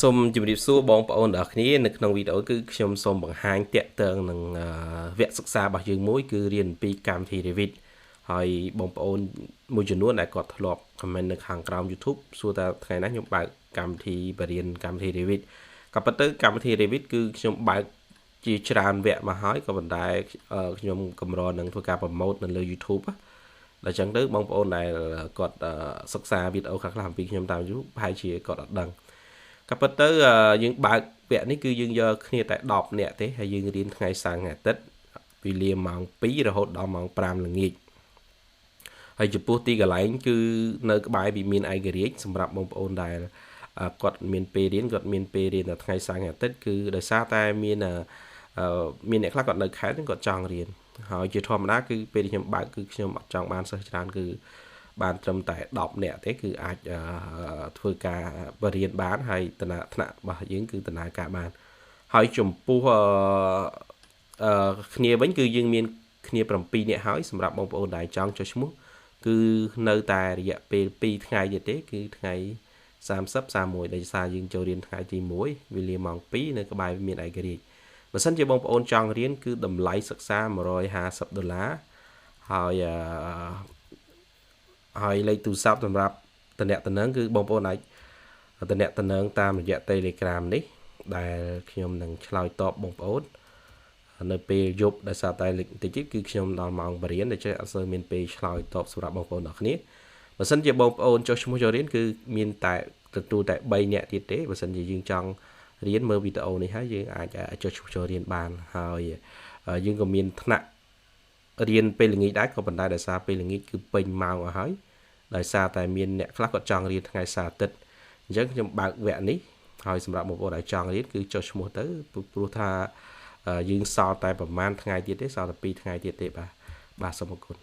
សូមជម្រាបសួរបងប្អូនទាំងអស់គ្នានៅក្នុងវីដេអូគឺខ្ញុំសូមបង្ហាញតាក់ទងនឹងវគ្គសិក្សារបស់យើងមួយគឺរៀនពីកម្មវិធី Revit ហើយបងប្អូនមួយចំនួនដែលគាត់ធ្លាប់ comment នៅខាងក្រោម YouTube សួរថាថ្ងៃនេះខ្ញុំបើកកម្មវិធីបរៀនកម្មវិធី Revit ក៏ប៉ុន្តែកម្មវិធី Revit គឺខ្ញុំបើកជាច្រើនវគ្គមកហើយក៏ប៉ុន្តែខ្ញុំកម្រនឹងធ្វើការ promote នៅលើ YouTube ដល់ចឹងទៅបងប្អូនដែលគាត់សិក្សាវីដេអូខ្លះៗអំពីខ្ញុំតាម YouTube ប្រហែលជាគាត់អត់ដឹងក៏ប៉ុន្តែយើងបើកវគ្គនេះគឺយើងយកគ្នាតែ10នាក់ទេហើយយើងរៀនថ្ងៃសៅរ៍ថ្ងៃអាទិត្យវេលាម៉ោង2រហូតដល់ម៉ោង5ល្ងាចហើយចំពោះទីកន្លែងគឺនៅក្បែរវិមានឯករាជ្យសម្រាប់បងប្អូនដែលគាត់មានពេលរៀននៅថ្ងៃសៅរ៍ថ្ងៃអាទិត្យគឺដោយសារតែមានអ្នកខ្លះគាត់នៅខេត្តគាត់ចង់រៀនហើយជាធម្មតាគឺពេលខ្ញុំបើកគឺខ្ញុំអត់ចង់បានសិស្សច្រើនគឺបានត្រឹមតែ10នាក់ទេគឺអាចធ្វើការបរៀនបានហើយឋានៈរបស់យើងគឺដំណើរការបានហើយចំពោះគ្នាវិញគឺយើងមានគ្នា7នាក់ហើយសម្រាប់បងប្អូនដែលចង់ចុះឈ្មោះគឺនៅតែរយៈពេល2ថ្ងៃទៀតទេគឺថ្ងៃ30 31ដែលសារយើងចូលរៀនថ្ងៃទី1វេលាម៉ោង2នៅក្បែរមានឯករាជ្យបើសិនជាបងប្អូនចង់រៀនគឺតម្លៃសិក្សា$150ហើយលេខទូរស័ព្ទសម្រាប់តំណតំណែងគឺបងប្អូនអាចតំណតំណែងតាមរយៈ Telegram នេះដែលខ្ញុំនឹងឆ្លើយតបបងប្អូននៅពេលយប់ដោយសារតែលេខតិចគឺខ្ញុំដល់ម៉ោងបរិញ្ញាដូច្នេះអត់សូវមានពេលឆ្លើយតបសម្រាប់បងប្អូនទាំងគ្នាបើសិនជាបងប្អូនចុះឈ្មោះចូលរៀនគឺមានតែទទួលតែ3នាក់ទៀតទេបើសិនជាយើងចង់រៀនមើលវីដេអូនេះហើយយើងអាចចុះឈ្មោះចូលរៀនបានហើយយើងក៏មានថ្នាក់រៀនពេលល្ងាចដែរក៏ប៉ុន្តែដោយសារពេលល្ងាចគឺពេញម៉ោងអស់ហើយដោយសារតែមានអ្នកខ្លះគាត់ចង់រៀនថ្ងៃសៅរ៍អាទិត្យអញ្ចឹងខ្ញុំបើកវគ្គនេះហើយសម្រាប់បងប្អូនដែលចង់រៀនគឺចុះឈ្មោះទៅព្រោះថាយើងសល់តែប្រហែលថ្ងៃទៀតទេសល់តែ2ថ្ងៃទៀតទេបាទសូមអរគុណ